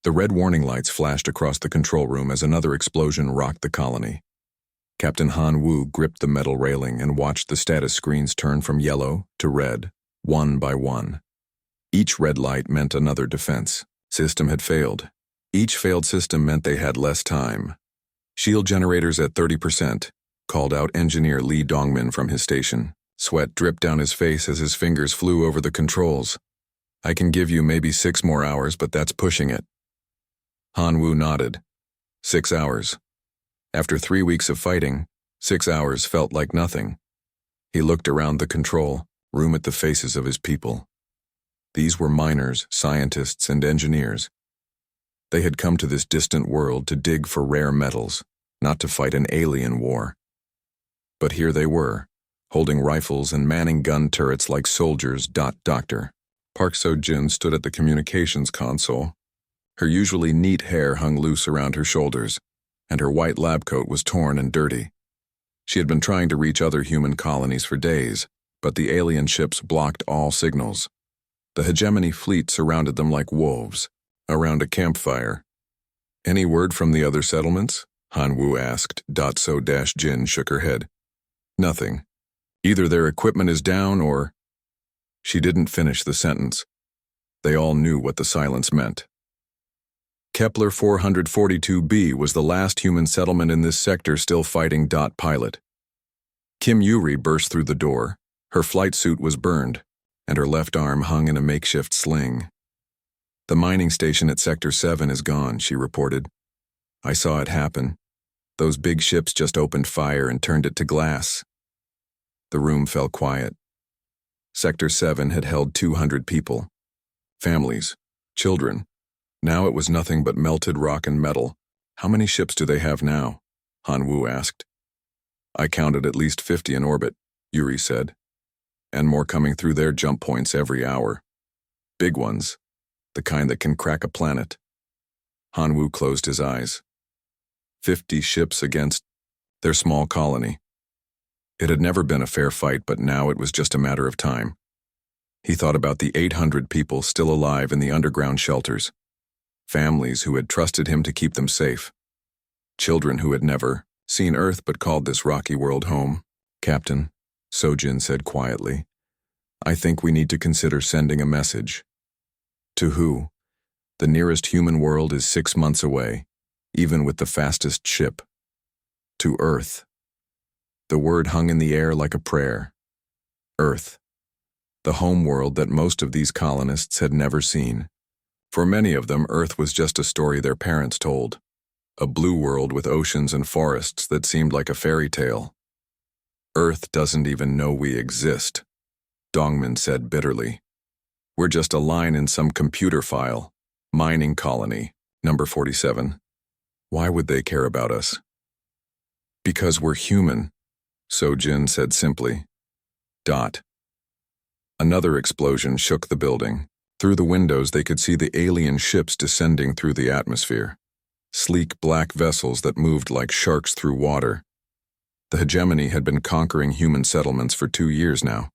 The red warning lights flashed across the control room as another explosion rocked the colony. Captain Han Wu gripped the metal railing and watched the status screens turn from yellow to red, one by one. Each red light meant another defense system had failed. Each failed system meant they had less time. Shield generators at 30%, called out engineer Lee Dongmin from his station. Sweat dripped down his face as his fingers flew over the controls. I can give you maybe 6 more hours, but that's pushing it. Han Wu nodded. 6 hours. After 3 weeks of fighting, 6 hours felt like nothing. He looked around the control room at the faces of his people. These were miners, scientists, and engineers. They had come to this distant world to dig for rare metals, not to fight an alien war. But here they were, holding rifles and manning gun turrets like soldiers. Dr. Park So-jin stood at the communications console. Her usually neat hair hung loose around her shoulders, and her white lab coat was torn and dirty. She had been trying to reach other human colonies for days, but the alien ships blocked all signals. The hegemony fleet surrounded them like wolves, around a campfire. Any word from the other settlements? Han Wu asked. So-jin shook her head. Nothing. Either their equipment is down or... She didn't finish the sentence. They all knew what the silence meant. Kepler 442b was the last human settlement in this sector still fighting. Pilot. Kim Yuri burst through the door. Her flight suit was burned, and her left arm hung in a makeshift sling. The mining station at Sector 7 is gone, she reported. I saw it happen. Those big ships just opened fire and turned it to glass. The room fell quiet. Sector 7 had held 200 people. Families, children. Now it was nothing but melted rock and metal. How many ships do they have now? Han Wu asked. I counted at least 50 in orbit, Yuri said. And more coming through their jump points every hour. Big ones, the kind that can crack a planet. Han Wu closed his eyes. 50 ships against their small colony. It had never been a fair fight, but now it was just a matter of time. He thought about the 800 people still alive in the underground shelters. Families who had trusted him to keep them safe. Children who had never seen Earth but called this rocky world home. Captain, So-jin said quietly, I think we need to consider sending a message. To who? The nearest human world is 6 months away, even with the fastest ship. To Earth. The word hung in the air like a prayer. Earth. The home world that most of these colonists had never seen. For many of them, Earth was just a story their parents told. A blue world with oceans and forests that seemed like a fairy tale. Earth doesn't even know we exist, Dongmin said bitterly. We're just a line in some computer file. Mining colony, number 47. Why would they care about us? Because we're human, So-jin said simply. Another explosion shook the building. Through the windows they could see the alien ships descending through the atmosphere. Sleek black vessels that moved like sharks through water. The hegemony had been conquering human settlements for 2 years now.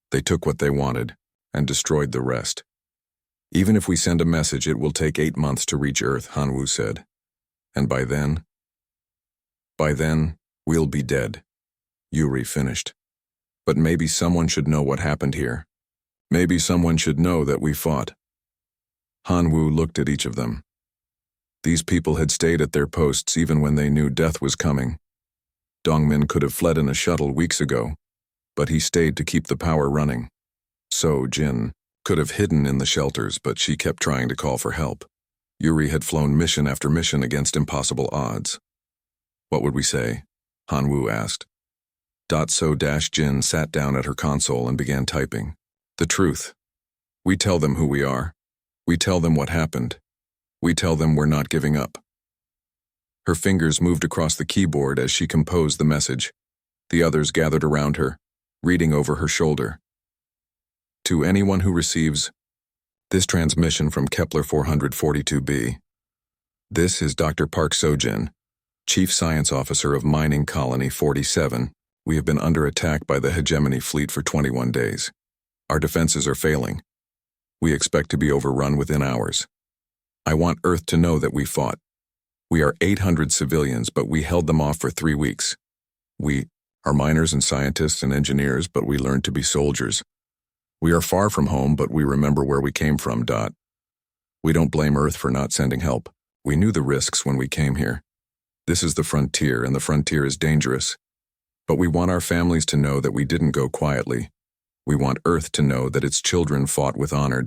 They took what they wanted and destroyed the rest. Even if we send a message, it will take 8 months to reach Earth, Han Wu said. And by then, we'll be dead. Yuri finished. But maybe someone should know what happened here. Maybe someone should know that we fought. Han Wu looked at each of them. These people had stayed at their posts even when they knew death was coming. Dongmin could have fled in a shuttle weeks ago, but he stayed to keep the power running. So-jin could have hidden in the shelters, but she kept trying to call for help. Yuri had flown mission after mission against impossible odds. What would we say? Han Wu asked. So-jin sat down at her console and began typing. The truth. We tell them who we are. We tell them what happened. We tell them we're not giving up. Her fingers moved across the keyboard as she composed the message. The others gathered around her, reading over her shoulder. To anyone who receives this transmission from Kepler 442b, this is Dr. Park So-jin, Chief Science Officer of Mining Colony 47. We have been under attack by the hegemony fleet for 21 days. Our defenses are failing. We expect to be overrun within hours. I want Earth to know that we fought. We are 800 civilians, but we held them off for 3 weeks. We are miners and scientists and engineers, but we learned to be soldiers. We are far from home, but we remember where we came from. We don't blame Earth for not sending help. We knew the risks when we came here. This is the frontier, and the frontier is dangerous. But we want our families to know that we didn't go quietly. We want Earth to know that its children fought with honor.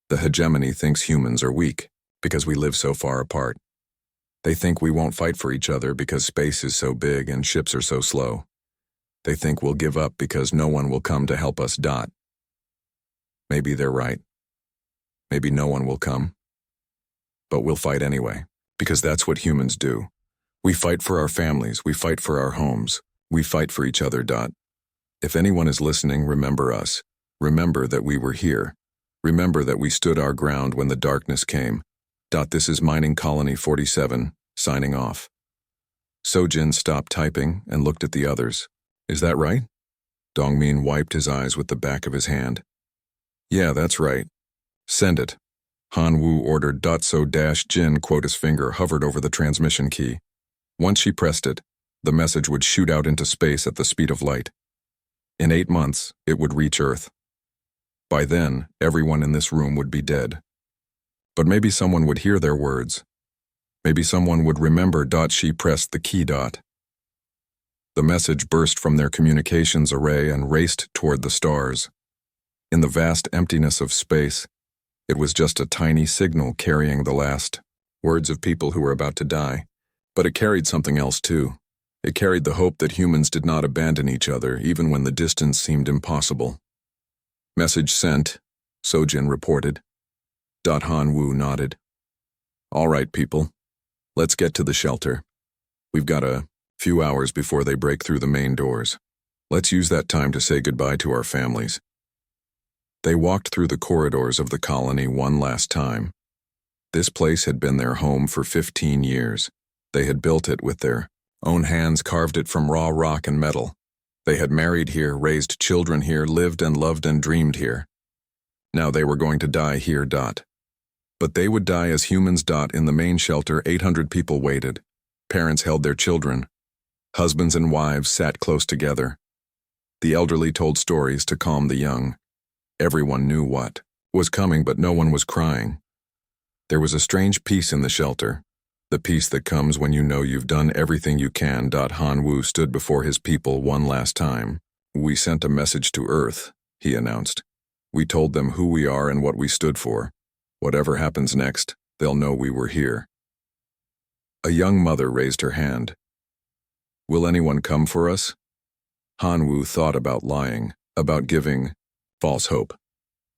The hegemony thinks humans are weak because we live so far apart. They think we won't fight for each other because space is so big and ships are so slow. They think we'll give up because no one will come to help us. Maybe they're right. Maybe no one will come. But we'll fight anyway, because that's what humans do. We fight for our families, we fight for our homes, we fight for each other. If anyone is listening, remember us. Remember that we were here. Remember that we stood our ground when the darkness came. This is Mining Colony 47, signing off. Sojin stopped typing and looked at the others. Is that right? Dongmin wiped his eyes with the back of his hand. Yeah, that's right. Send it. Han Wu ordered. So-Jin, his finger hovered over the transmission key. Once she pressed it, the message would shoot out into space at the speed of light. In 8 months, it would reach Earth. By then, everyone in this room would be dead. But maybe someone would hear their words. Maybe someone would remember. She pressed the key. The message burst from their communications array and raced toward the stars. In the vast emptiness of space, it was just a tiny signal carrying the last words of people who were about to die. But it carried something else too. It carried the hope that humans did not abandon each other even when the distance seemed impossible. Message sent, Sojin reported. Han Wu nodded. All right, people. Let's get to the shelter. We've got a few hours before they break through the main doors. Let's use that time to say goodbye to our families. They walked through the corridors of the colony one last time. This place had been their home for 15 years. They had built it with their own hands, carved it from raw rock and metal. They had married here, raised children here, lived and loved and dreamed here. Now they were going to die here. But they would die as humans. In the main shelter, 800 people waited. Parents held their children. Husbands and wives sat close together. The elderly told stories to calm the young. Everyone knew what was coming, but no one was crying. There was a strange peace in the shelter, the peace that comes when you know you've done everything you can. Han Wu stood before his people one last time. We sent a message to Earth, he announced. We told them who we are and what we stood for. Whatever happens next, they'll know we were here. A young mother raised her hand. Will anyone come for us? Han Wu thought about lying, about giving false hope.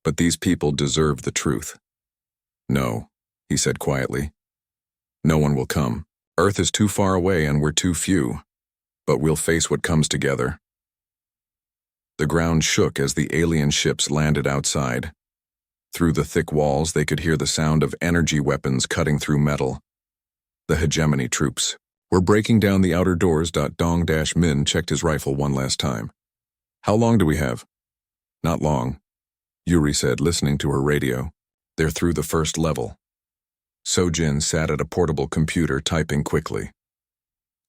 But these people deserve the truth. No, he said quietly. No one will come. Earth is too far away and we're too few. But we'll face what comes together. The ground shook as the alien ships landed outside. Through the thick walls, they could hear the sound of energy weapons cutting through metal. The hegemony troops were breaking down the outer doors. Dong-Min checked his rifle one last time. How long do we have? Not long, Yuri said, listening to her radio. They're through the first level. Sojin sat at a portable computer, typing quickly.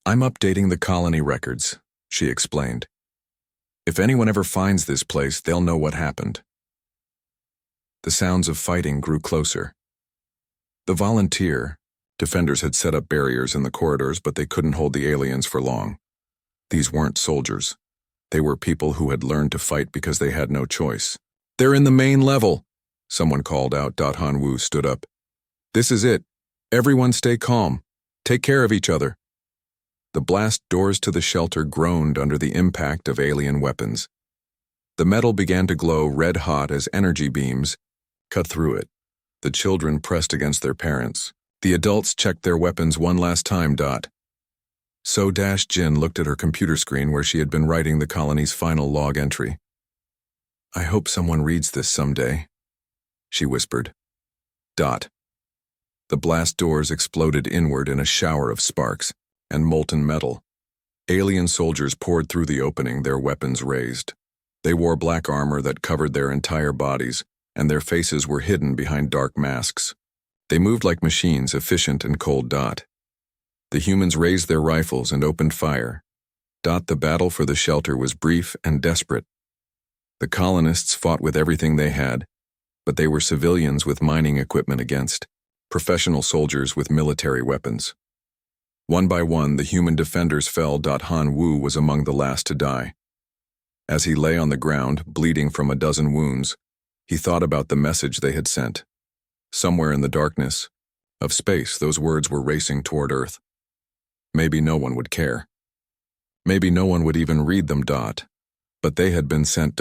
I'm updating the colony records, she explained. If anyone ever finds this place, they'll know what happened. The sounds of fighting grew closer. The volunteer defenders had set up barriers in the corridors, but they couldn't hold the aliens for long. These weren't soldiers. They were people who had learned to fight because they had no choice. They're in the main level, someone called out. Han Wu stood up. This is it. Everyone stay calm. Take care of each other. The blast doors to the shelter groaned under the impact of alien weapons. The metal began to glow red hot as energy beams cut through it. The children pressed against their parents. The adults checked their weapons one last time. So-Jin looked at her computer screen where she had been writing the colony's final log entry. I hope someone reads this someday, she whispered. The blast doors exploded inward in a shower of sparks and molten metal. Alien soldiers poured through the opening, their weapons raised. They wore black armor that covered their entire bodies, and their faces were hidden behind dark masks. They moved like machines, efficient and cold. The humans raised their rifles and opened fire. The battle for the shelter was brief and desperate. The colonists fought with everything they had, but they were civilians with mining equipment against professional soldiers with military weapons. One by one, the human defenders fell. Han Wu was among the last to die. As he lay on the ground, bleeding from a dozen wounds, he thought about the message they had sent. Somewhere in the darkness of space, those words were racing toward Earth. Maybe no one would care. Maybe no one would even read them. But they had been sent.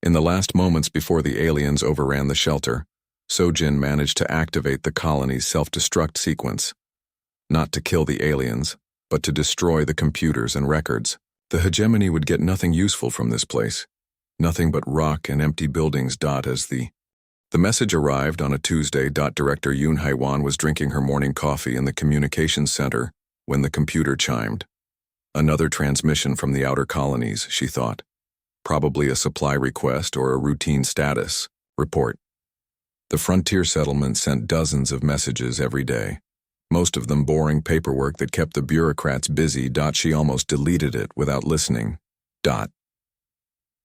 In the last moments before the aliens overran the shelter, Sojin managed to activate the colony's self-destruct sequence. Not to kill the aliens, but to destroy the computers and records. The hegemony would get nothing useful from this place. Nothing but rock and empty buildings. As the message arrived on a Tuesday. Director Yoon Haiwan was drinking her morning coffee in the communications center when the computer chimed. Another transmission from the outer colonies, she thought. Probably a supply request or a routine status report. The frontier settlement sent dozens of messages every day, most of them boring paperwork that kept the bureaucrats busy. She almost deleted it without listening.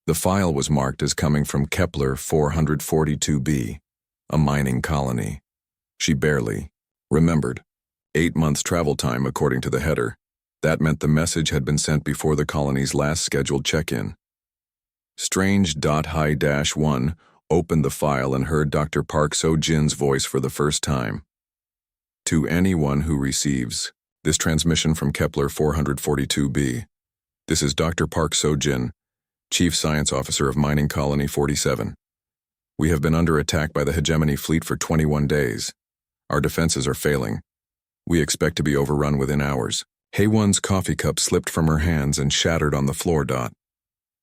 The file was marked as coming from Kepler 442b, a mining colony. She barely remembered. 8 months travel time according to the header. That meant the message had been sent before the colony's last scheduled check-in. Strange. Hi-1 opened the file and heard Dr. Park So-jin's voice for the first time. To anyone who receives this transmission from Kepler 442b, this is Dr. Park So-jin, Chief Science Officer of Mining Colony 47. We have been under attack by the hegemony fleet for 21 days. Our defenses are failing. We expect to be overrun within hours. Haewon's coffee cup slipped from her hands and shattered on the floor.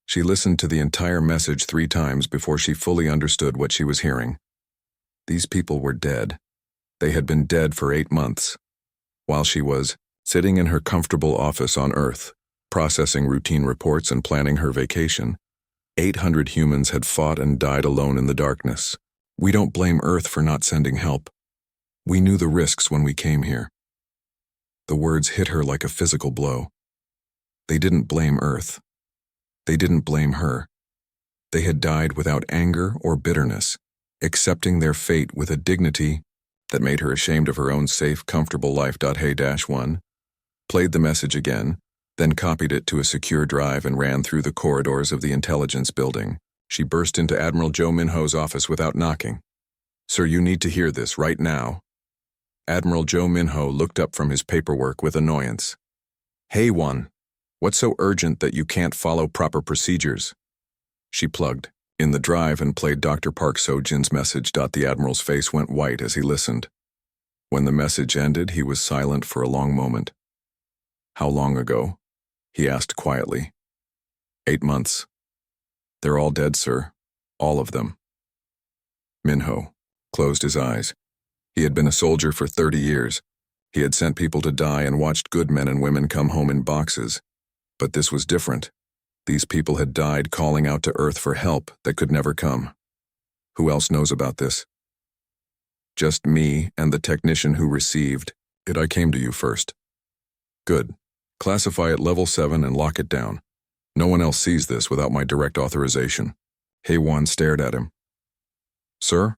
She listened to the entire message 3 times before she fully understood what she was hearing. These people were dead. They had been dead for 8 months. While she was sitting in her comfortable office on Earth, processing routine reports and planning her vacation, 800 humans had fought and died alone in the darkness. We don't blame Earth for not sending help. We knew the risks when we came here. The words hit her like a physical blow. They didn't blame Earth. They didn't blame her. They had died without anger or bitterness, accepting their fate with a dignity that made her ashamed of her own safe, comfortable life. Hey-1 played the message again, then copied it to a secure drive and ran through the corridors of the intelligence building. She burst into Admiral Jo Minho's office without knocking. "Sir, you need to hear this right now." Admiral Jo Minho looked up from his paperwork with annoyance. "Hey-1, what's so urgent that you can't follow proper procedures?" She plugged in the drive and played Dr. Park So-jin's message. The Admiral's face went white as he listened. When the message ended, he was silent for a long moment. "How long ago?" he asked quietly. 8 months. "They're all dead, sir. All of them." Minho closed his eyes. He had been a soldier for 30 years. He had sent people to die and watched good men and women come home in boxes. But this was different. These people had died calling out to Earth for help that could never come. Who else knows about this? "Just me and the technician who received it. I came to you first." "Good. Classify it level 7 and lock it down. No one else sees this without my direct authorization." Haewon stared at him. "Sir?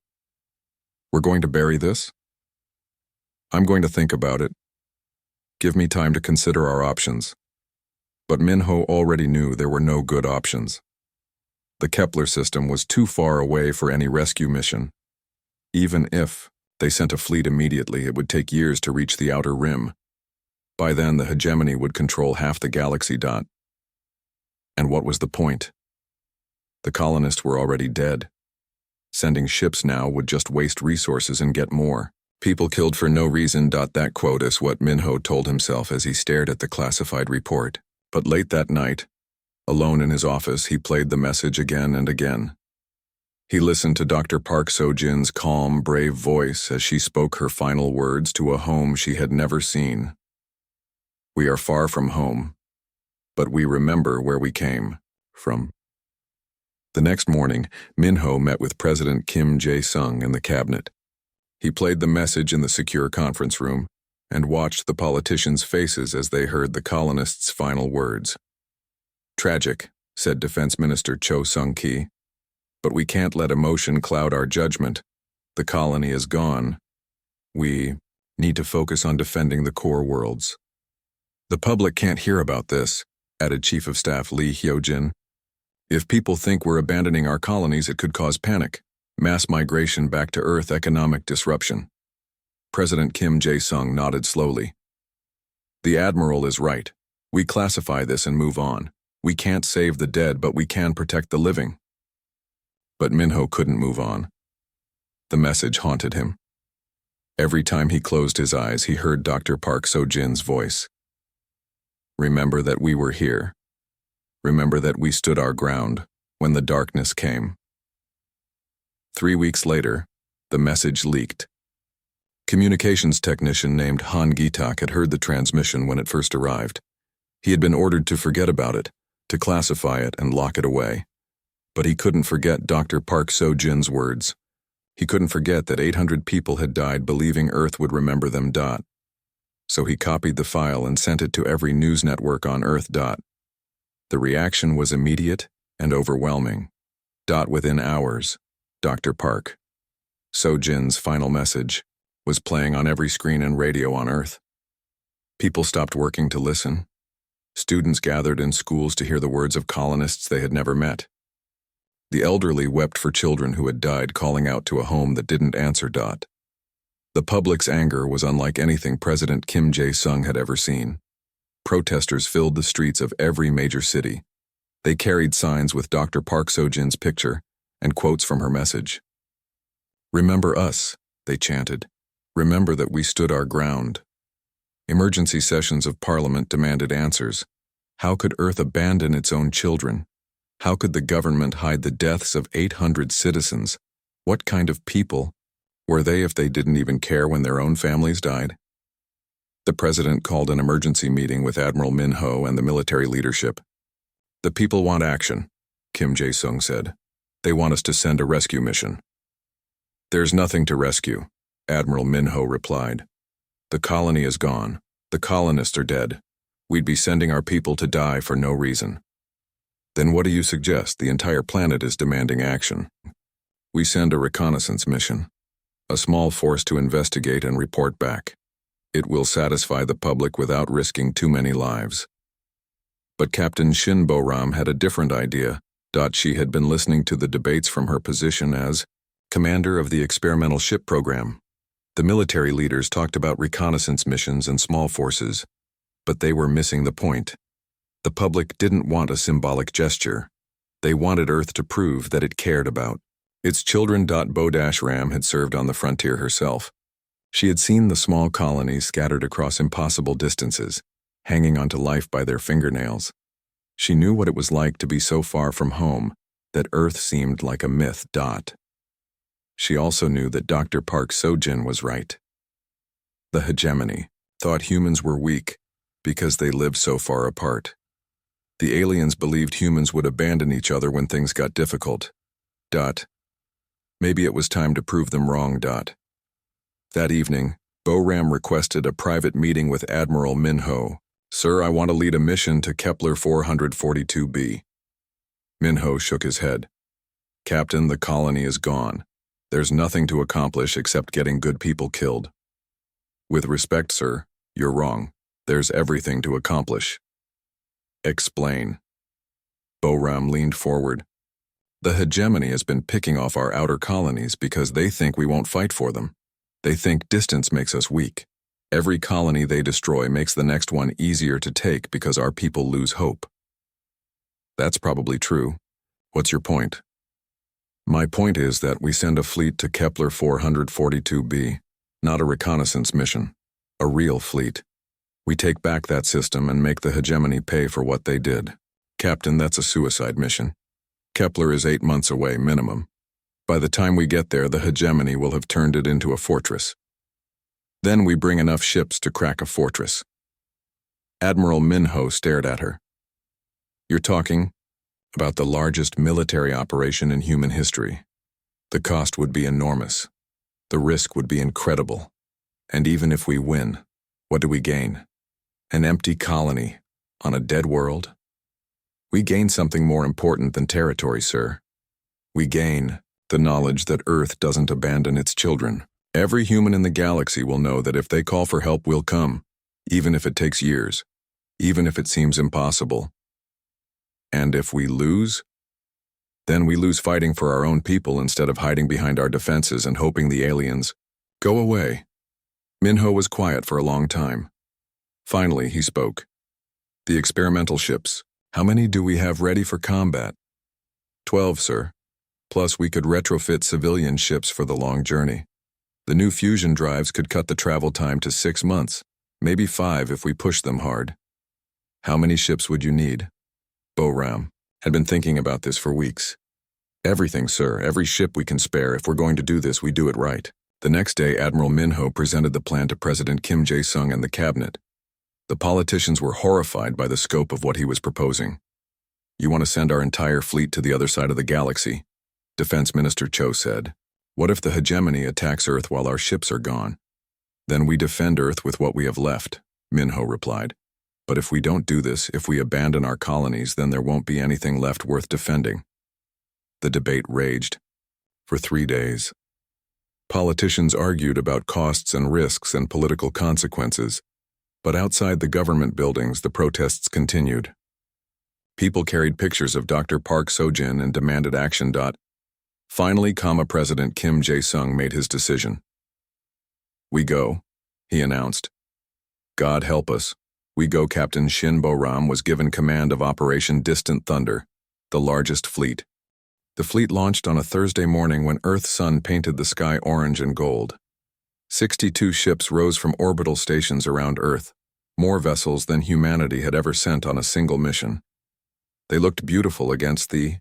We're going to bury this?" "I'm going to think about it. Give me time to consider our options." But Minho already knew there were no good options. The Kepler system was too far away for any rescue mission. Even if they sent a fleet immediately, it would take years to reach the outer rim. By then, the hegemony would control half the galaxy. And what was the point? The colonists were already dead. Sending ships now would just waste resources and get more. People killed for no reason. That quote is what Minho told himself as he stared at the classified report. But late that night, alone in his office, he played the message again and again. He listened to Dr. Park So-jin's calm, brave voice as she spoke her final words to a home she had never seen. "We are far from home, but we remember where we came from." The next morning, Minho met with President Kim Jae-sung and the cabinet. He played the message in the secure conference room and watched the politicians' faces as they heard the colonists' final words. "Tragic," said Defense Minister Cho Sung-ki, "but we can't let emotion cloud our judgment. The colony is gone. We need to focus on defending the core worlds." "The public can't hear about this," added Chief of Staff Lee Hyo-jin. "If people think we're abandoning our colonies, it could cause panic, mass migration back to Earth, economic disruption." President Kim Jae-sung nodded slowly. "The Admiral is right. We classify this and move on. We can't save the dead, but we can protect the living." But Minho couldn't move on. The message haunted him. Every time he closed his eyes, he heard Dr. Park So-jin's voice. "Remember that we were here. Remember that we stood our ground when the darkness came." 3 weeks later, the message leaked. Communications technician named Han Gi-tak had heard the transmission when it first arrived. He had been ordered to forget about it, to classify it and lock it away. But he couldn't forget Dr. Park So-jin's words. He couldn't forget that 800 people had died believing Earth would remember them. So he copied the file and sent it to every news network on Earth. The reaction was immediate and overwhelming. Within hours, Dr. Park So-jin's final message was playing on every screen and radio on Earth. People stopped working to listen. Students gathered in schools to hear the words of colonists they had never met. The elderly wept for children who had died, calling out to a home that didn't answer. The public's anger was unlike anything President Kim Jae-sung had ever seen. Protesters filled the streets of every major city. They carried signs with Dr. Park So-jin's picture and quotes from her message. "Remember us," they chanted. "Remember that we stood our ground." Emergency sessions of Parliament demanded answers. How could Earth abandon its own children? How could the government hide the deaths of 800 citizens? What kind of people were they if they didn't even care when their own families died? The president called an emergency meeting with Admiral Min-ho and the military leadership. "The people want action," Kim Jae-sung said. "They want us to send a rescue mission." "There's nothing to rescue," Admiral Min-ho replied. "The colony is gone. The colonists are dead. We'd be sending our people to die for no reason." "Then what do you suggest? The entire planet is demanding action." "We send a reconnaissance mission. A small force to investigate and report back. It will satisfy the public without risking too many lives." But Captain Shin Bo-ram had a different idea. She had been listening to the debates from her position as commander of the experimental ship program. The military leaders talked about reconnaissance missions and small forces, but they were missing the point. The public didn't want a symbolic gesture. They wanted Earth to prove that it cared about its children. Bo-ram had served on the frontier herself. She had seen the small colonies scattered across impossible distances, hanging onto life by their fingernails. She knew what it was like to be so far from home that Earth seemed like a myth. She also knew that Dr. Park So-jin was right. The hegemony thought humans were weak because they lived so far apart. The aliens believed humans would abandon each other when things got difficult. Maybe it was time to prove them wrong. That evening, Bo-ram requested a private meeting with Admiral Min-ho. "Sir, I want to lead a mission to Kepler 442b. Min-ho shook his head. "Captain, the colony is gone. There's nothing to accomplish except getting good people killed." "With respect, sir, you're wrong. There's everything to accomplish." "Explain." Bo-ram leaned forward. "The hegemony has been picking off our outer colonies because they think we won't fight for them. They think distance makes us weak. Every colony they destroy makes the next one easier to take because our people lose hope." "That's probably true. What's your point?" "My point is that we send a fleet to Kepler 442b, not a reconnaissance mission. A real fleet. We take back that system and make the hegemony pay for what they did." "Captain, that's a suicide mission. Kepler is 8 months away minimum. By the time we get there, the hegemony will have turned it into a fortress. Then we bring enough ships to crack a fortress." Admiral Min-ho stared at her. "You're talking about the largest military operation in human history. The cost would be enormous. The risk would be incredible. And even if we win, what do we gain? An empty colony on a dead world? We gain something more important than territory, sir. We gain the knowledge that Earth doesn't abandon its children. Every human in the galaxy will know that if they call for help, we'll come, even if it takes years, even if it seems impossible. And if we lose, then we lose fighting for our own people instead of hiding behind our defenses and hoping the aliens go away. Minho was quiet for a long time. Finally, he spoke. The experimental ships, how many do we have ready for combat? 12, sir. Plus, we could retrofit civilian ships for the long journey. The new fusion drives could cut the travel time to 6 months, maybe 5 if we push them hard. How many ships would you need? Bo-Ram had been thinking about this for weeks. Everything, sir. Every ship we can spare. If we're going to do this, we do it right. The next day, Admiral Minho presented the plan to President Kim Jae-sung and the cabinet. The politicians were horrified by the scope of what he was proposing. You want to send our entire fleet to the other side of the galaxy? Defense Minister Cho said. What if the hegemony attacks Earth while our ships are gone? Then we defend Earth with what we have left, Minho replied. But if we don't do this, if we abandon our colonies, then there won't be anything left worth defending. The debate raged for 3 days. Politicians argued about costs and risks and political consequences, but outside the government buildings, the protests continued. People carried pictures of Dr. Park Seo-jin and demanded action. Finally, President Kim Jae-sung made his decision. We go, he announced. God help us. We go. Captain Shin Bo-Ram was given command of Operation Distant Thunder, the largest fleet. The fleet launched on a Thursday morning when Earth's sun painted the sky orange and gold. 62 ships rose from orbital stations around Earth, more vessels than humanity had ever sent on a single mission. They looked beautiful against the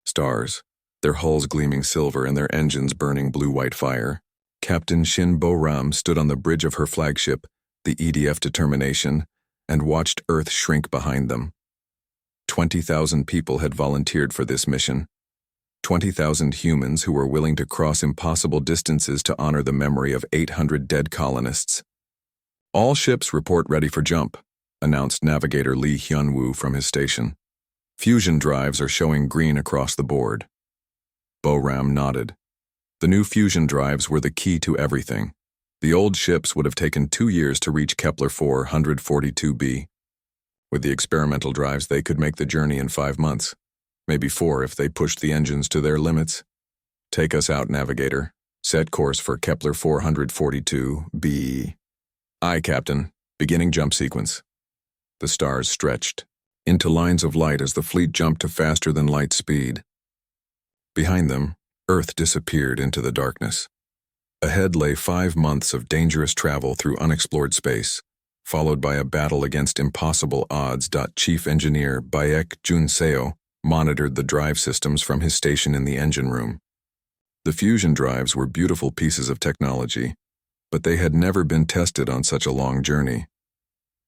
stars, their hulls gleaming silver and their engines burning blue-white fire. Captain Shin Bo-Ram stood on the bridge of her flagship, the EDF Determination, and watched Earth shrink behind them. 20,000 people had volunteered for this mission. 20,000 humans who were willing to cross impossible distances to honor the memory of 800 dead colonists. All ships report ready for jump, announced Navigator Lee Hyun-woo from his station. Fusion drives are showing green across the board. Bo-Ram nodded. The new fusion drives were the key to everything. The old ships would have taken 2 years to reach Kepler 442b. With the experimental drives, they could make the journey in 5 months. Maybe 4 if they pushed the engines to their limits. Take us out, Navigator. Set course for Kepler 442b. Aye, Captain. Beginning jump sequence. The stars stretched into lines of light as the fleet jumped to faster-than-light speed. Behind them, Earth disappeared into the darkness. Ahead lay 5 months of dangerous travel through unexplored space, followed by a battle against impossible odds. Chief Engineer Baek Jun-seo monitored the drive systems from his station in the engine room. The fusion drives were beautiful pieces of technology, but they had never been tested on such a long journey.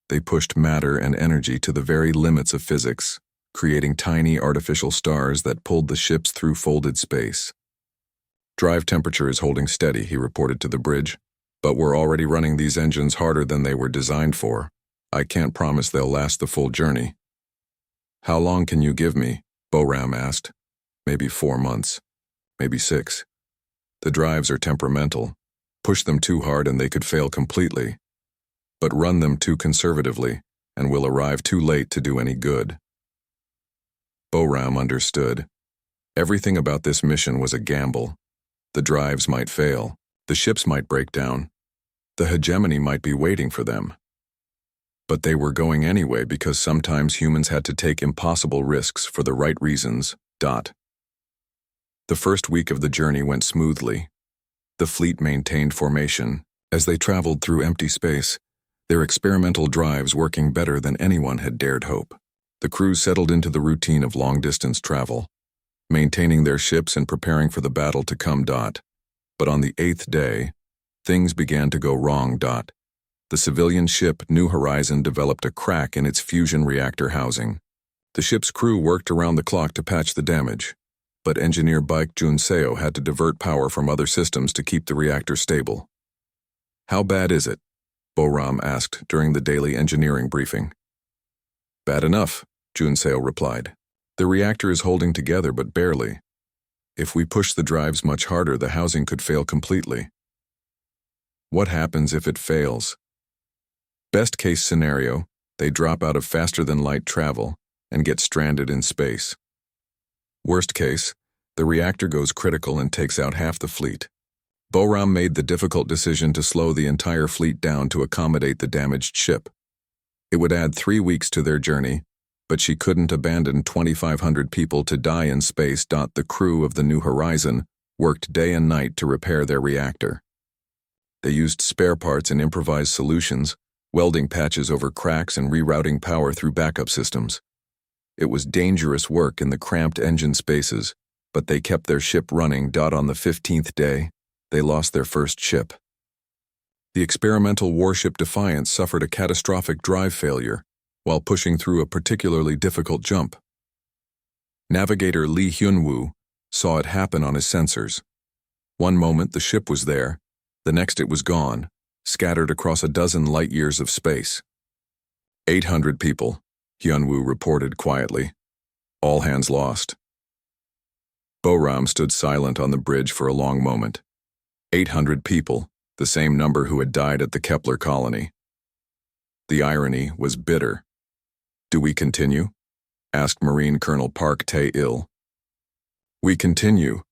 They pushed matter and energy to the very limits of physics, creating tiny artificial stars that pulled the ships through folded space. Drive temperature is holding steady, he reported to the bridge, but we're already running these engines harder than they were designed for. I can't promise they'll last the full journey. How long can you give me? Bo-Ram asked. Maybe 4 months. Maybe 6. The drives are temperamental. Push them too hard and they could fail completely. But run them too conservatively, and we'll arrive too late to do any good. Bo-Ram understood. Everything about this mission was a gamble. The drives might fail. The ships might break down. The hegemony might be waiting for them. But they were going anyway because sometimes humans had to take impossible risks for the right reasons. The first week of the journey went smoothly. The fleet maintained formation. As they traveled through empty space, their experimental drives working better than anyone had dared hope. The crews settled into the routine of long-distance travel, maintaining their ships and preparing for the battle to come. But on the 8th day, things began to go wrong. The civilian ship New Horizon developed a crack in its fusion reactor housing. The ship's crew worked around the clock to patch the damage, but engineer Baek Jun-seo had to divert power from other systems to keep the reactor stable. "How bad is it?" Bo-ram asked during the daily engineering briefing. "Bad enough," Jun-seo replied. "The reactor is holding together, but barely. If we push the drives much harder, the housing could fail completely." "What happens if it fails?" "Best case scenario, they drop out of faster-than-light travel and get stranded in space. Worst case, the reactor goes critical and takes out half the fleet." Bo-ram made the difficult decision to slow the entire fleet down to accommodate the damaged ship. It would add 3 weeks to their journey, but she couldn't abandon 2,500 people to die in space. The crew of the New Horizon worked day and night to repair their reactor. They used spare parts and improvised solutions, welding patches over cracks and rerouting power through backup systems. It was dangerous work in the cramped engine spaces, but they kept their ship running. On the 15th day, they lost their first ship. The experimental warship Defiance suffered a catastrophic drive failure while pushing through a particularly difficult jump. Navigator Lee Hyun-woo saw it happen on his sensors. One moment the ship was there, the next it was gone, scattered across a dozen light-years of space. 800 people, Hyun-woo reported quietly. All hands lost. Bo-ram stood silent on the bridge for a long moment. 800 people, the same number who had died at the Kepler colony. The irony was bitter. "Do we continue?" asked Marine Colonel Park Tae-il. "We continue,"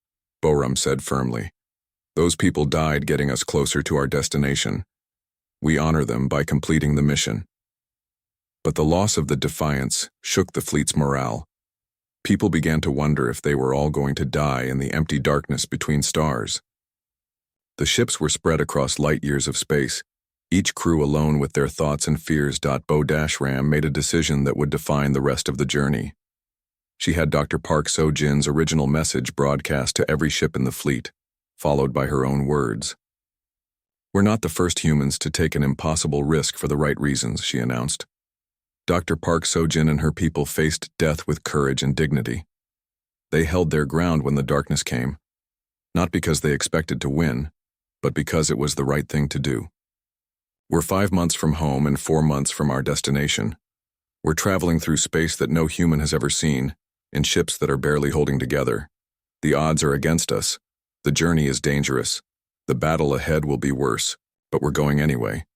Bo-ram said firmly. "Those people died getting us closer to our destination. We honor them by completing the mission." But the loss of the Defiance shook the fleet's morale. People began to wonder if they were all going to die in the empty darkness between stars. The ships were spread across light-years of space, each crew alone with their thoughts and fears. Bo-ram made a decision that would define the rest of the journey. She had Dr. Park So-jin's original message broadcast to every ship in the fleet, followed by her own words. "We're not the first humans to take an impossible risk for the right reasons," she announced. Dr. Park So-jin and her people faced death with courage and dignity. They held their ground when the darkness came, not because they expected to win, but because it was the right thing to do. "We're 5 months from home and 4 months from our destination. We're traveling through space that no human has ever seen, in ships that are barely holding together. The odds are against us. The journey is dangerous. The battle ahead will be worse, but we're going anyway.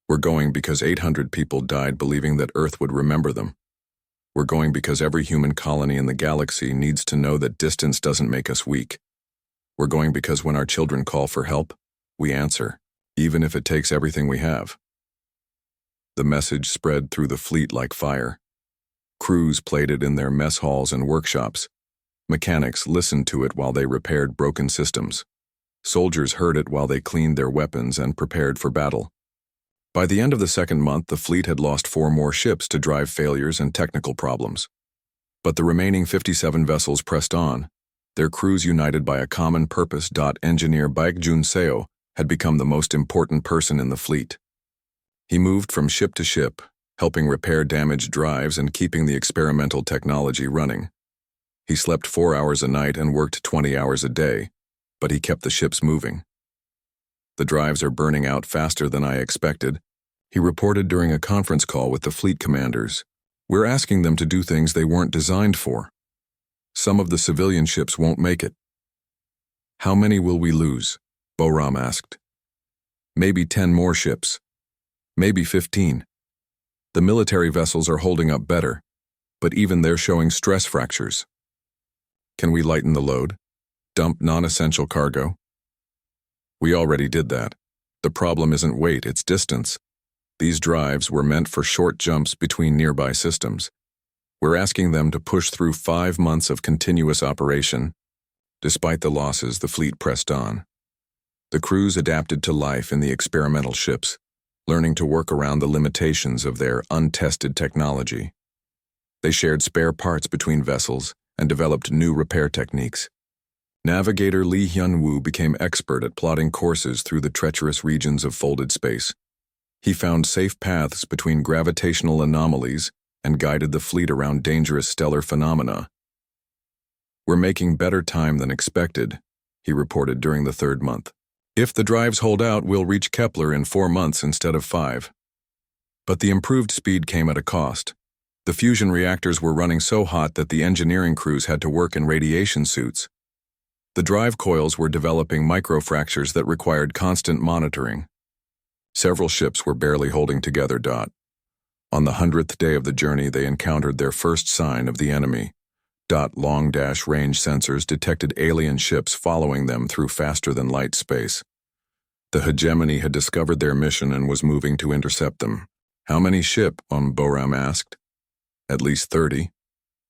We're going because 800 people died believing that Earth would remember them. We're going because every human colony in the galaxy needs to know that distance doesn't make us weak. We're going because when our children call for help, we answer, even if it takes everything we have." The message spread through the fleet like fire. Crews played it in their mess halls and workshops. Mechanics listened to it while they repaired broken systems. Soldiers heard it while they cleaned their weapons and prepared for battle. By the end of the second month, the fleet had lost 4 more ships to drive failures and technical problems. But the remaining 57 vessels pressed on, their crews united by a common purpose. Engineer Baek Jun-seo had become the most important person in the fleet. He moved from ship to ship, helping repair damaged drives and keeping the experimental technology running. He slept 4 hours a night and worked 20 hours a day, but he kept the ships moving. "The drives are burning out faster than I expected," he reported during a conference call with the fleet commanders. "We're asking them to do things they weren't designed for. Some of the civilian ships won't make it." "How many will we lose?" Bo-ram asked. "Maybe 10 more ships. Maybe 15. The military vessels are holding up better, but even they're showing stress fractures." "Can we lighten the load? Dump non-essential cargo?" "We already did that. The problem isn't weight, it's distance. These drives were meant for short jumps between nearby systems. We're asking them to push through 5 months of continuous operation." Despite the losses, the fleet pressed on. The crews adapted to life in the experimental ships, learning to work around the limitations of their untested technology. They shared spare parts between vessels and developed new repair techniques. Navigator Lee Hyun-woo became expert at plotting courses through the treacherous regions of folded space. He found safe paths between gravitational anomalies and guided the fleet around dangerous stellar phenomena. "We're making better time than expected," he reported during the third month. "If the drives hold out, we'll reach Kepler in 4 months instead of 5. But the improved speed came at a cost. The fusion reactors were running so hot that the engineering crews had to work in radiation suits. The drive coils were developing microfractures that required constant monitoring. Several ships were barely holding together. On the 100th day of the journey, they encountered their first sign of the enemy. Long-range sensors detected alien ships following them through faster-than-light space. The hegemony had discovered their mission and was moving to intercept them. "How many ship?" Boram asked. "At least 30,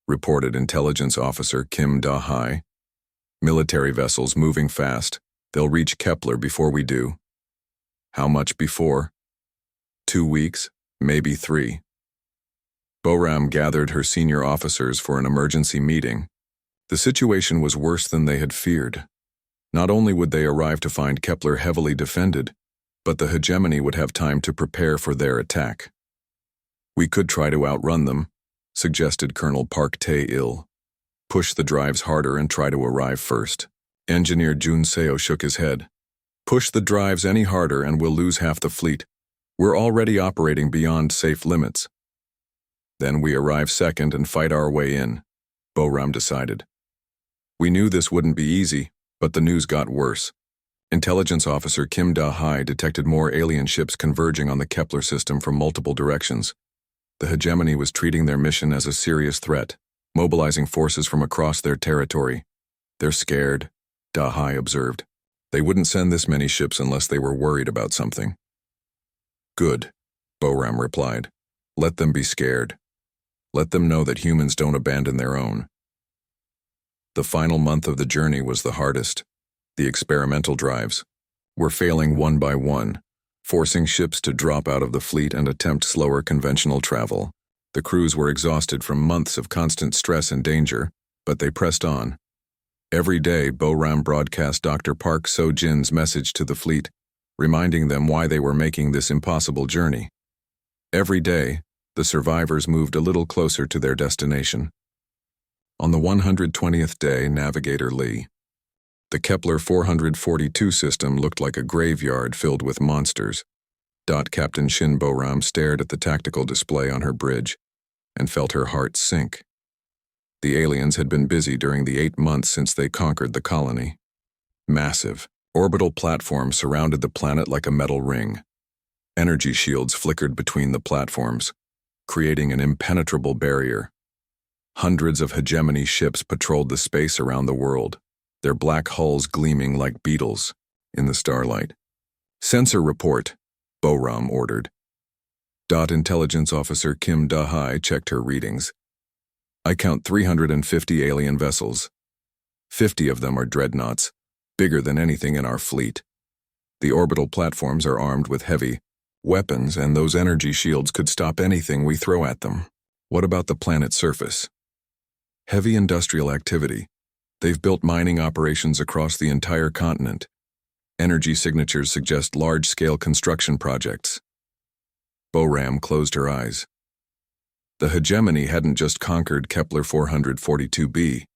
reported intelligence officer Kim Da-hai. "Military vessels moving fast. They'll reach Kepler before we do." "How much before?" 2 weeks, maybe 3. Boram gathered her senior officers for an emergency meeting. The situation was worse than they had feared. Not only would they arrive to find Kepler heavily defended, but the hegemony would have time to prepare for their attack. "We could try to outrun them," suggested Colonel Park Tae-il. "Push the drives harder and try to arrive first." Engineer Jun Seo shook his head. "Push the drives any harder and we'll lose half the fleet. We're already operating beyond safe limits." "Then we arrive second and fight our way in," Boram decided. "We knew this wouldn't be easy, but the news got worse. Intelligence officer Kim Da-hai detected more alien ships converging on the Kepler system from multiple directions. The hegemony was treating their mission as a serious threat, mobilizing forces from across their territory. "They're scared," Da-hai observed. "They wouldn't send this many ships unless they were worried about something." "Good," Boram replied. "Let them be scared. Let them know that humans don't abandon their own." The final month of the journey was the hardest. The experimental drives were failing one by one, forcing ships to drop out of the fleet and attempt slower conventional travel. The crews were exhausted from months of constant stress and danger, but they pressed on. Every day, Boram broadcast Dr. Park So-jin's message to the fleet, reminding them why they were making this impossible journey. Every day, the survivors moved a little closer to their destination. On the 120th day, Navigator Lee. The Kepler 442 system looked like a graveyard filled with monsters. Captain Shin Boram stared at the tactical display on her bridge and felt her heart sink. The aliens had been busy during the 8 months since they conquered the colony. Massive, orbital platforms surrounded the planet like a metal ring. Energy shields flickered between the platforms, creating an impenetrable barrier. Hundreds of hegemony ships patrolled the space around the world, their black hulls gleaming like beetles in the starlight. "Sensor report," Boram ordered. Intelligence officer Kim Da-hai checked her readings. "I count 350 alien vessels. 50 of them are dreadnoughts, bigger than anything in our fleet. The orbital platforms are armed with heavy weapons, and those energy shields could stop anything we throw at them." "What about the planet's surface?" "Heavy industrial activity. They've built mining operations across the entire continent. Energy signatures suggest large-scale construction projects." Boram closed her eyes. The hegemony hadn't just conquered Kepler 442b.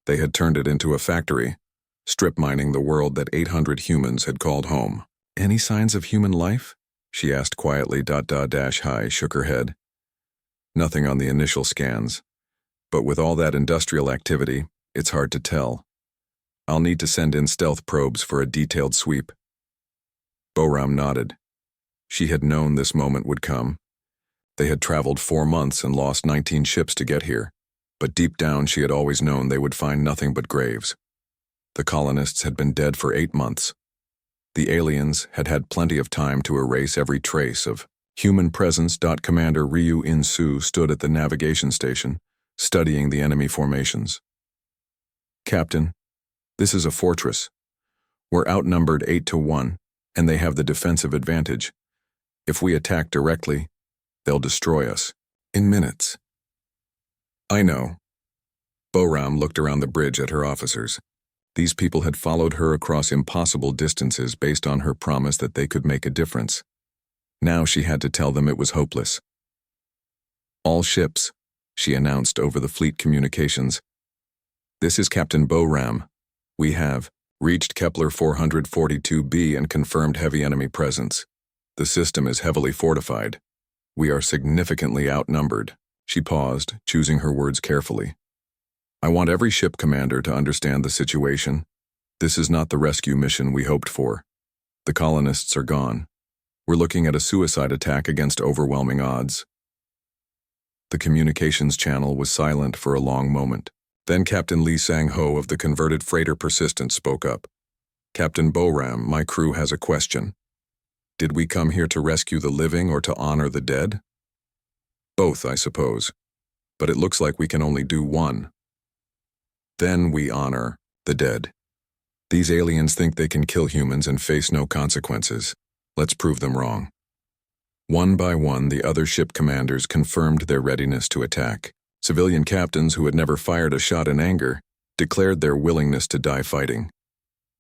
They had turned it into a factory, strip mining the world that 800 humans had called home. "Any signs of human life?" she asked quietly. Hai shook her head. "Nothing on the initial scans. But with all that industrial activity, it's hard to tell. I'll need to send in stealth probes for a detailed sweep." Boram nodded. She had known this moment would come. They had traveled 4 months and lost 19 ships to get here, but deep down she had always known they would find nothing but graves. The colonists had been dead for 8 months. The aliens had had plenty of time to erase every trace of human presence. Commander Ryu In-soo stood at the navigation station, studying the enemy formations. "Captain, this is a fortress. We're outnumbered 8-1, and they have the defensive advantage. If we attack directly, they'll destroy us in minutes." "I know." Boram looked around the bridge at her officers. These people had followed her across impossible distances based on her promise that they could make a difference. Now she had to tell them it was hopeless. "All ships," she announced over the fleet communications. This is Captain Boram. We have reached Kepler 442b and confirmed heavy enemy presence. The system is heavily fortified. We are significantly outnumbered. She paused, choosing her words carefully. I want every ship commander to understand the situation. This is not the rescue mission we hoped for. The colonists are gone. We're looking at a suicide attack against overwhelming odds. The communications channel was silent for a long moment. Then Captain Lee Sang-ho of the converted freighter Persistence spoke up. Captain Boram, my crew has a question. Did we come here to rescue the living or to honor the dead? Both, I suppose. But it looks like we can only do one. Then we honor the dead. These aliens think they can kill humans and face no consequences. Let's prove them wrong. One by one, the other ship commanders confirmed their readiness to attack. Civilian captains who had never fired a shot in anger declared their willingness to die fighting.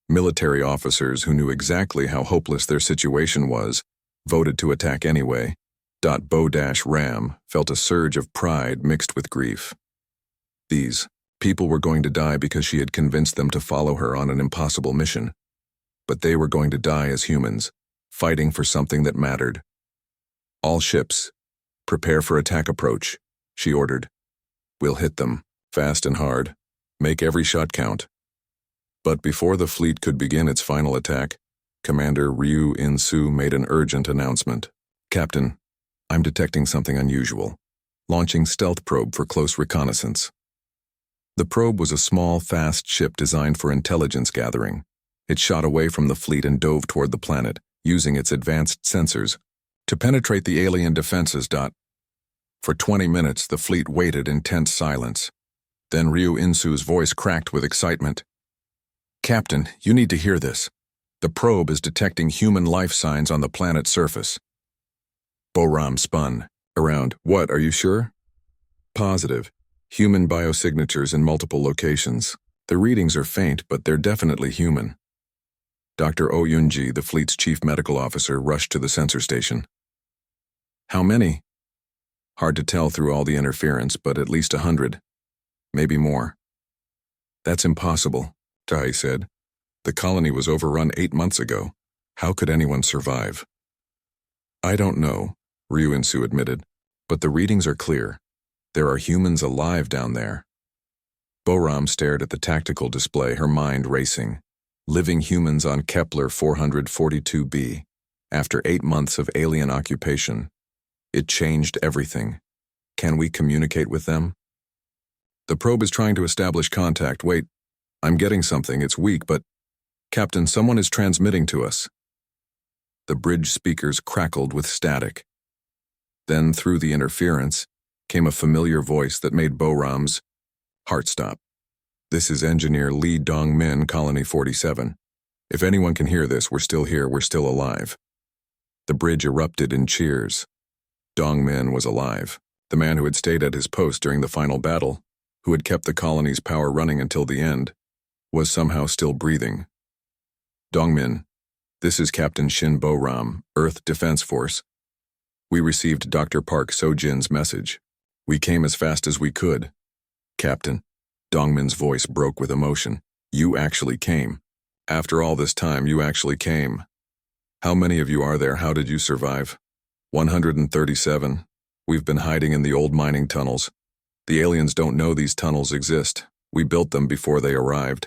Military officers who knew exactly how hopeless their situation was voted to attack anyway. Bo-Ram felt a surge of pride mixed with grief. These people were going to die because she had convinced them to follow her on an impossible mission. But they were going to die as humans, fighting for something that mattered. All ships, prepare for attack approach, she ordered. We'll hit them, fast and hard. Make every shot count. But before the fleet could begin its final attack, Commander Ryu In-soo made an urgent announcement. Captain, I'm detecting something unusual. Launching stealth probe for close reconnaissance. The probe was a small, fast ship designed for intelligence gathering. It shot away from the fleet and dove toward the planet, using its advanced sensors to penetrate the alien defenses. For 20 minutes, the fleet waited in tense silence. Then Ryu In-soo's voice cracked with excitement. Captain, you need to hear this. The probe is detecting human life signs on the planet's surface. Boram spun. Around, what, are you sure? Positive. Human biosignatures in multiple locations. The readings are faint, but they're definitely human. Dr. Oh Yoon-ji, the fleet's chief medical officer, rushed to the sensor station. How many? Hard to tell through all the interference, but at least 100. Maybe more. That's impossible, Tai said. The colony was overrun 8 months ago. How could anyone survive? I don't know, Ryu In-soo admitted, but the readings are clear. There are humans alive down there. Boram stared at the tactical display, her mind racing. Living humans on Kepler 442b. After 8 months of alien occupation. It changed everything. Can we communicate with them? The probe is trying to establish contact. Wait, I'm getting something. It's weak, but... Captain, someone is transmitting to us. The bridge speakers crackled with static. Then, through the interference, came a familiar voice that made Boram's heart stop. This is Engineer Lee Dong-min, Colony 47. If anyone can hear this, we're still here, we're still alive. The bridge erupted in cheers. Dong-min was alive, the man who had stayed at his post during the final battle, who had kept the colony's power running until the end, was somehow still breathing. Dong-min, this is Captain Shin Boram, Earth Defense Force. We received Dr. Park So-jin's message. We came as fast as we could. Captain, Dong-min's voice broke with emotion. You actually came. After all this time, you actually came. How many of you are there? How did you survive? 137. We've been hiding in the old mining tunnels. The aliens don't know these tunnels exist. We built them before they arrived.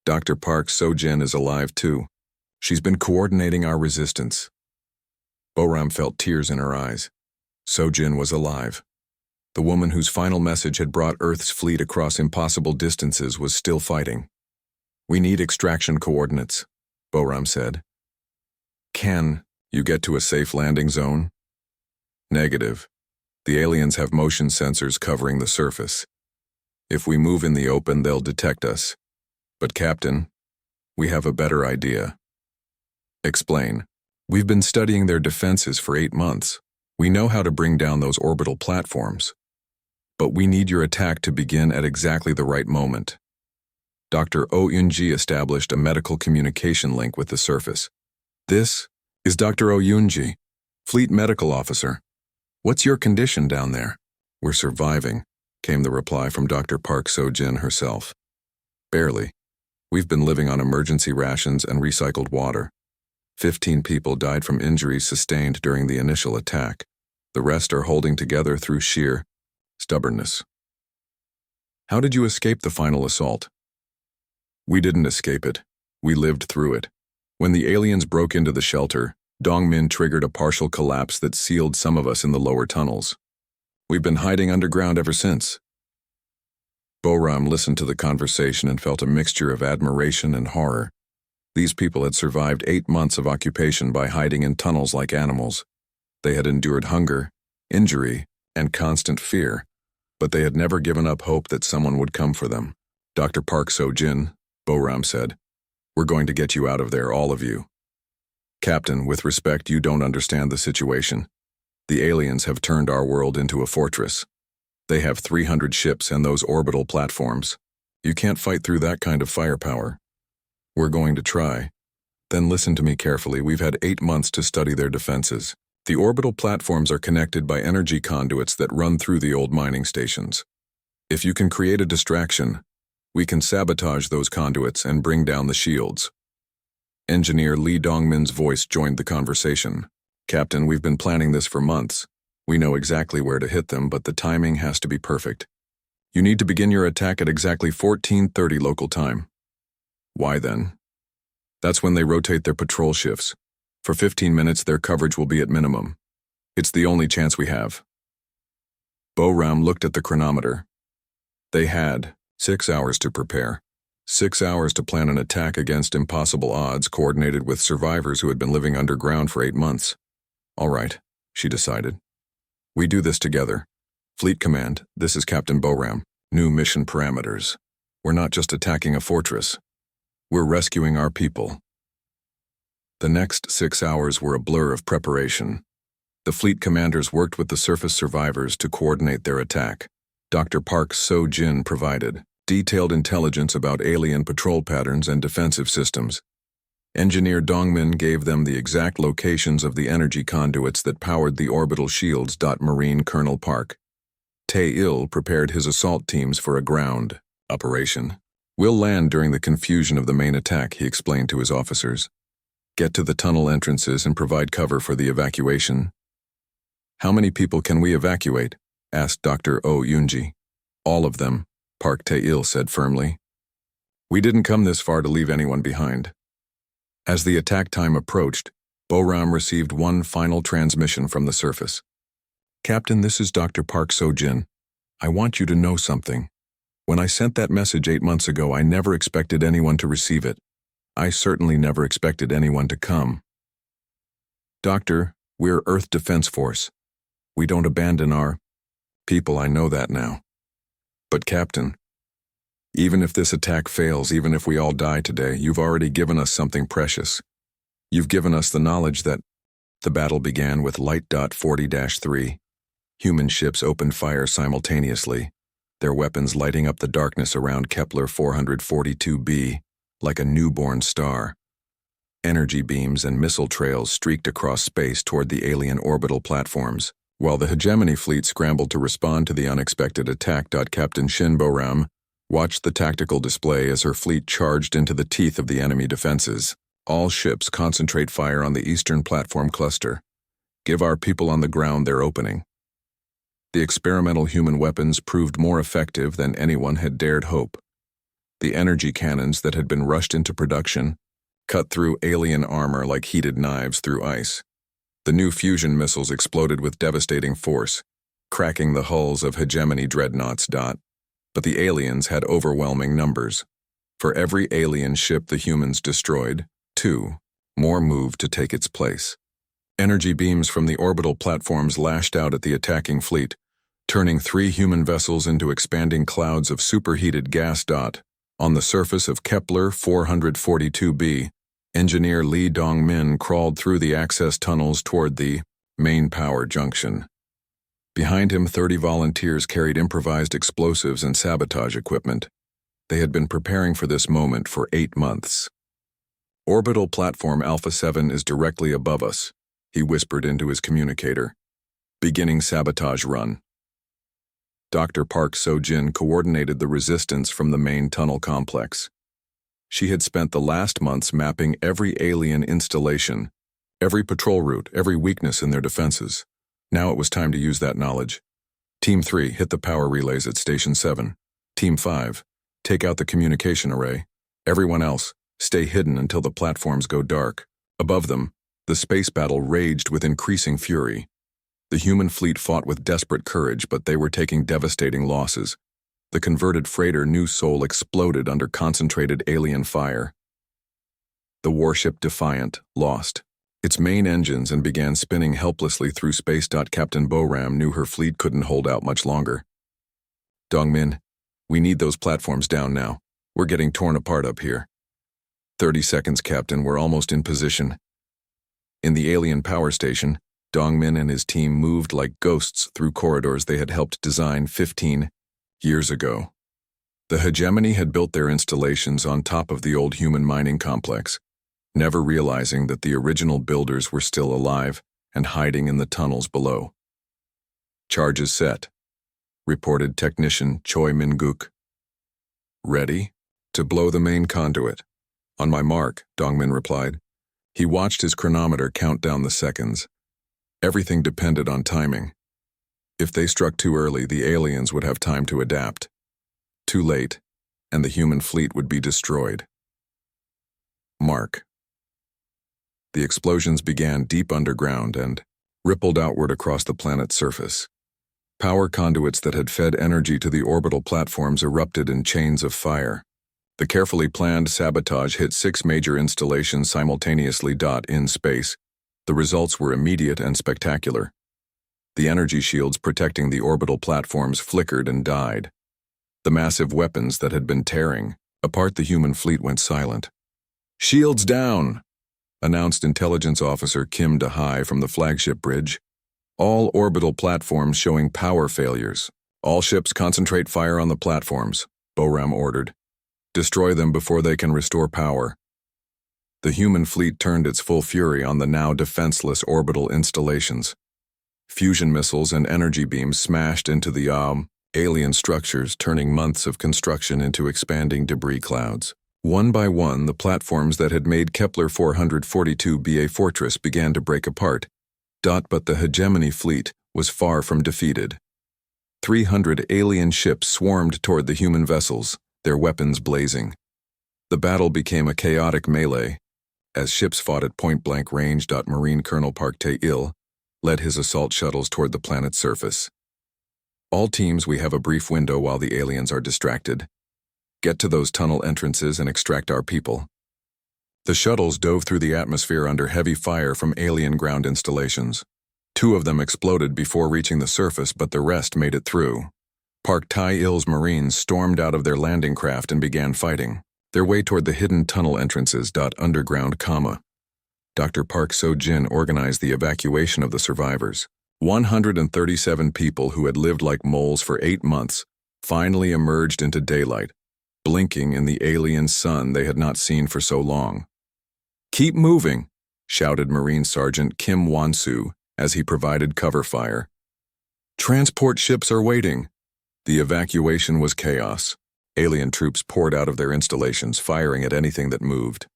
Dr. Park So-jin is alive too. She's been coordinating our resistance. Boram felt tears in her eyes. So-jin was alive. The woman whose final message had brought Earth's fleet across impossible distances was still fighting. We need extraction coordinates, Boram said. Can you get to a safe landing zone? Negative. The aliens have motion sensors covering the surface. If we move in the open, they'll detect us. But Captain, we have a better idea. Explain. We've been studying their defenses for 8 months. We know how to bring down those orbital platforms. But we need your attack to begin at exactly the right moment. Dr. Oh Yoon-ji established a medical communication link with the surface. This is Dr. Oh Yoon-ji, Fleet Medical Officer. What's your condition down there? We're surviving, came the reply from Dr. Park So-jin herself. Barely. We've been living on emergency rations and recycled water. 15 people died from injuries sustained during the initial attack. The rest are holding together through sheer stubbornness. How did you escape the final assault? We didn't escape it. We lived through it. When the aliens broke into the shelter, Dongmin triggered a partial collapse that sealed some of us in the lower tunnels. We've been hiding underground ever since. Boram listened to the conversation and felt a mixture of admiration and horror. These people had survived 8 months of occupation by hiding in tunnels like animals. They had endured hunger, injury, and constant fear, but they had never given up hope that someone would come for them. Dr. Park So-jin, Boram said, "We're going to get you out of there, all of you." "Captain, with respect, you don't understand the situation. The aliens have turned our world into a fortress. They have 300 ships and those orbital platforms. You can't fight through that kind of firepower. We're going to try. Then listen to me carefully. We've had 8 months to study their defenses. The orbital platforms are connected by energy conduits that run through the old mining stations. If you can create a distraction, we can sabotage those conduits and bring down the shields." Engineer Lee Dongmin's voice joined the conversation. "Captain, we've been planning this for months. We know exactly where to hit them, but the timing has to be perfect. You need to begin your attack at exactly 14:30 local time." "Why then?" "That's when they rotate their patrol shifts. For 15 minutes, their coverage will be at minimum. It's the only chance we have." Boram looked at the chronometer. They had 6 hours to prepare. 6 hours to plan an attack against impossible odds coordinated with survivors who had been living underground for 8 months. "All right," she decided. "We do this together. Fleet Command, this is Captain Boram. New mission parameters. We're not just attacking a fortress. We're rescuing our people." The next 6 hours were a blur of preparation. The fleet commanders worked with the surface survivors to coordinate their attack. Dr. Park So-jin provided detailed intelligence about alien patrol patterns and defensive systems. Engineer Dongmin gave them the exact locations of the energy conduits that powered the orbital shields. Marine Colonel Park Tae-il prepared his assault teams for a ground operation. "We'll land during the confusion of the main attack," he explained to his officers. "Get to the tunnel entrances and provide cover for the evacuation." "How many people can we evacuate?" asked Dr. Oh Yoonji. "All of them," Park Tae-il said firmly. "We didn't come this far to leave anyone behind." As the attack time approached, Boram received one final transmission from the surface. "Captain, this is Dr. Park So-jin. I want you to know something. When I sent that message 8 months ago, I never expected anyone to receive it. I certainly never expected anyone to come. Doctor, we're Earth Defense Force. We don't abandon our people, I know that now. But Captain, even if this attack fails, even if we all die today, you've already given us something precious. You've given us the knowledge that..." The battle began with Light Dot 40-3. Human ships opened fire simultaneously, their weapons lighting up the darkness around Kepler 442b like a newborn star. Energy beams and missile trails streaked across space toward the alien orbital platforms, while the hegemony fleet scrambled to respond to the unexpected attack. Captain Shin Boram watched the tactical display as her fleet charged into the teeth of the enemy defenses. "All ships concentrate fire on the eastern platform cluster. Give our people on the ground their opening." The experimental human weapons proved more effective than anyone had dared hope. The energy cannons that had been rushed into production cut through alien armor like heated knives through ice. The new fusion missiles exploded with devastating force, cracking the hulls of hegemony dreadnoughts. But the aliens had overwhelming numbers. For every alien ship the humans destroyed, 2 more moved to take its place. Energy beams from the orbital platforms lashed out at the attacking fleet, turning 3 human vessels into expanding clouds of superheated gas. On the surface of Kepler 442b, Engineer Lee Dong-min crawled through the access tunnels toward the main power junction. Behind him, 30 volunteers carried improvised explosives and sabotage equipment. They had been preparing for this moment for 8 months. "Orbital platform Alpha 7 is directly above us," he whispered into his communicator. "Beginning sabotage run." Dr. Park So-jin coordinated the resistance from the main tunnel complex. She had spent the last months mapping every alien installation, every patrol route, every weakness in their defenses. Now it was time to use that knowledge. Team 3, hit the power relays at Station 7. Team 5, take out the communication array. Everyone else, stay hidden until the platforms go dark. Above them, the space battle raged with increasing fury. The human fleet fought with desperate courage, but they were taking devastating losses. The converted freighter New Soul exploded under concentrated alien fire. The warship Defiant lost its main engines and began spinning helplessly through space. Captain Boram knew her fleet couldn't hold out much longer. Dongmin, we need those platforms down now. We're getting torn apart up here. 30 seconds, Captain. We're almost in position. In the alien power station, Dongmin and his team moved like ghosts through corridors they had helped design 15 years ago. The hegemony had built their installations on top of the old human mining complex, never realizing that the original builders were still alive and hiding in the tunnels below. Charges set, reported technician Choi Min-guk. Ready? To blow the main conduit. On my mark, Dongmin replied. He watched his chronometer count down the seconds. Everything depended on timing. If they struck too early, the aliens would have time to adapt. Too late, and the human fleet would be destroyed. Mark. The explosions began deep underground and rippled outward across the planet's surface. Power conduits that had fed energy to the orbital platforms erupted in chains of fire. The carefully planned sabotage hit 6 major installations simultaneously. In space, the results were immediate and spectacular. The energy shields protecting the orbital platforms flickered and died. The massive weapons that had been tearing apart the human fleet went silent. "Shields down," announced Intelligence Officer Kim Da-hai from the flagship bridge. "All orbital platforms showing power failures. All ships concentrate fire on the platforms," Boram ordered. "Destroy them before they can restore power." The human fleet turned its full fury on the now defenseless orbital installations. Fusion missiles and energy beams smashed into the alien structures, turning months of construction into expanding debris clouds. One by one, the platforms that had made Kepler 442b a fortress began to break apart. But the hegemony fleet was far from defeated. 300 alien ships swarmed toward the human vessels, their weapons blazing. The battle became a chaotic melee. As ships fought at point-blank range. Marine Colonel Park Tae-il led his assault shuttles toward the planet's surface. "All teams, we have a brief window while the aliens are distracted. Get to those tunnel entrances and extract our people." The shuttles dove through the atmosphere under heavy fire from alien ground installations. 2 of them exploded before reaching the surface, but the rest made it through. Park Tae-il's Marines stormed out of their landing craft and began fighting their way toward the hidden tunnel entrances. Underground, Dr. Park So-jin organized the evacuation of the survivors. 137 people who had lived like moles for 8 months finally emerged into daylight, blinking in the alien sun they had not seen for so long. "Keep moving," shouted Marine Sergeant Kim Won-soo as he provided cover fire. "Transport ships are waiting." The evacuation was chaos. Alien troops poured out of their installations, firing at anything that moved.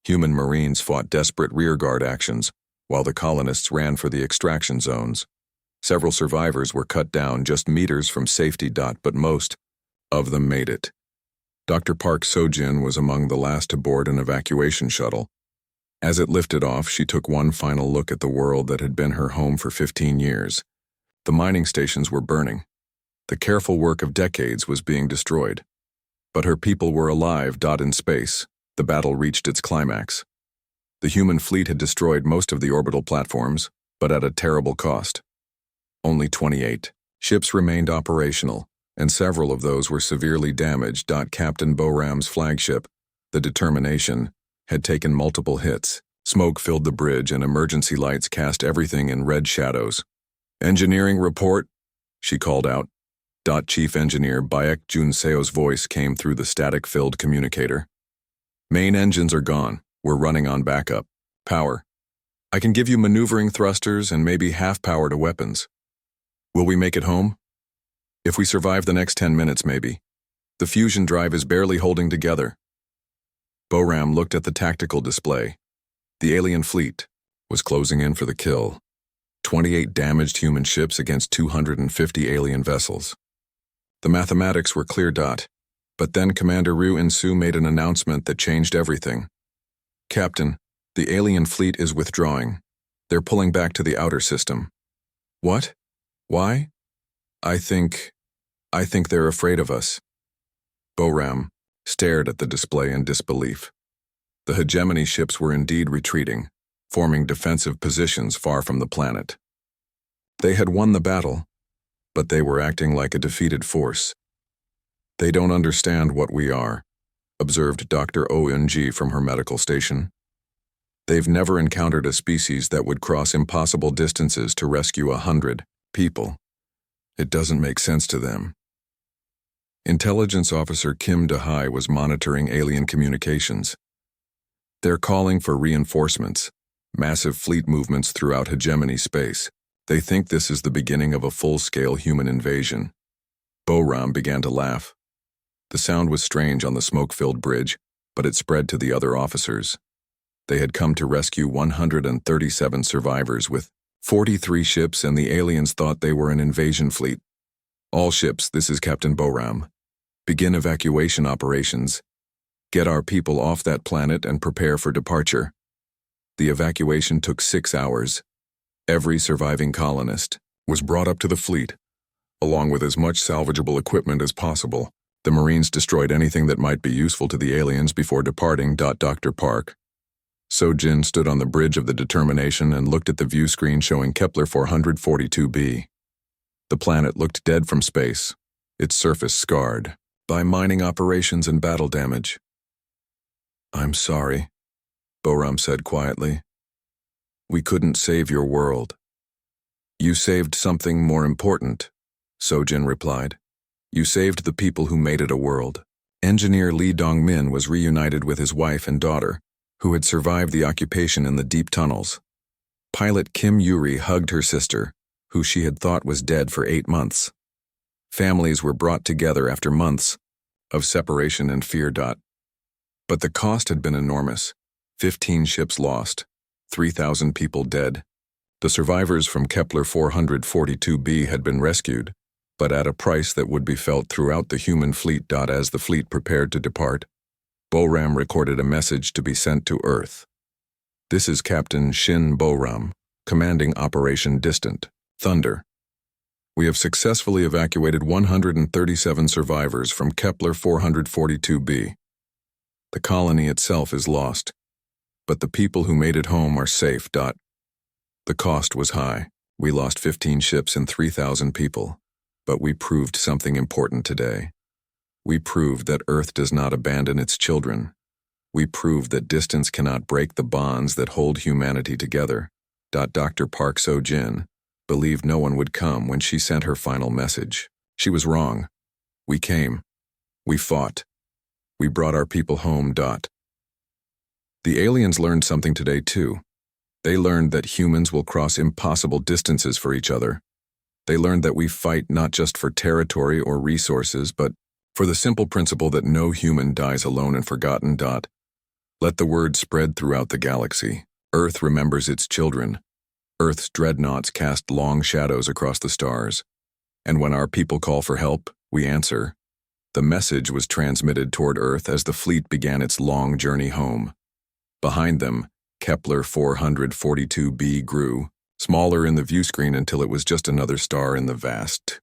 Human Marines fought desperate rearguard actions, while the colonists ran for the extraction zones. Several survivors were cut down just meters from safety. But most of them made it. Dr. Park So-jin was among the last to board an evacuation shuttle. As it lifted off, she took one final look at the world that had been her home for 15 years. The mining stations were burning. The careful work of decades was being destroyed. But her people were alive. In space, the battle reached its climax. The human fleet had destroyed most of the orbital platforms, but at a terrible cost. Only 28 ships remained operational, and several of those were severely damaged. Captain Boram's flagship, the Determination, had taken multiple hits. Smoke filled the bridge and emergency lights cast everything in red shadows. "Engineering report," she called out. Chief Engineer Baek Jun-seo's voice came through the static-filled communicator. "Main engines are gone. We're running on backup power. I can give you maneuvering thrusters and maybe half power to weapons. Will we make it home?" If we survive the next 10 minutes, maybe. The fusion drive is barely holding together. Boram looked at the tactical display. The alien fleet was closing in for the kill. 28 damaged human ships against 250 alien vessels. The mathematics were clear. But then Commander Ru Insu made an announcement that changed everything. Captain, the alien fleet is withdrawing. They're pulling back to the outer system. What? Why? I think they're afraid of us. Boram stared at the display in disbelief. The hegemony ships were indeed retreating, forming defensive positions far from the planet. They had won the battle, but they were acting like a defeated force. They don't understand what we are, observed Dr. ONG from her medical station. They've never encountered a species that would cross impossible distances to rescue 100 people. It doesn't make sense to them. Intelligence Officer Kim Dahai was monitoring alien communications. They're calling for reinforcements, massive fleet movements throughout hegemony space. They think this is the beginning of a full-scale human invasion. Boram began to laugh. The sound was strange on the smoke-filled bridge, but it spread to the other officers. They had come to rescue 137 survivors with 43 ships, and the aliens thought they were an invasion fleet. All ships, this is Captain Boram. Begin evacuation operations. Get our people off that planet and prepare for departure. The evacuation took 6 hours. Every surviving colonist was brought up to the fleet, along with as much salvageable equipment as possible. The Marines destroyed anything that might be useful to the aliens before departing. Dr. Park. Sojin stood on the bridge of the Determination and looked at the view screen showing Kepler 442b. The planet looked dead from space, its surface scarred by mining operations and battle damage. I'm sorry, Boram said quietly. We couldn't save your world. You saved something more important, Sojin replied. You saved the people who made it a world. Engineer Lee Dongmin was reunited with his wife and daughter, who had survived the occupation in the deep tunnels. Pilot Kim Yuri hugged her sister, who she had thought was dead for 8 months. Families were brought together after months of separation and fear. But the cost had been enormous. 15 ships lost, 3,000 people dead. The survivors from Kepler 442b had been rescued, but at a price that would be felt throughout the human fleet. As the fleet prepared to depart, Boram recorded a message to be sent to Earth. This is Captain Shin Boram, commanding Operation Distant Thunder. We have successfully evacuated 137 survivors from Kepler 442b. The colony itself is lost, but the people who made it home are safe. The cost was high. We lost 15 ships and 3,000 people. But we proved something important today. We proved that Earth does not abandon its children. We proved that distance cannot break the bonds that hold humanity together. Dr. Park Sojin believed no one would come when she sent her final message. She was wrong. We came. We fought. We brought our people home. The aliens learned something today too. They learned that humans will cross impossible distances for each other. They learned that we fight not just for territory or resources, but for the simple principle that no human dies alone and forgotten. Let the word spread throughout the galaxy. Earth remembers its children. Earth's dreadnoughts cast long shadows across the stars. And when our people call for help, we answer. The message was transmitted toward Earth as the fleet began its long journey home. Behind them, Kepler 442b grew, smaller in the view screen until it was just another star in the vast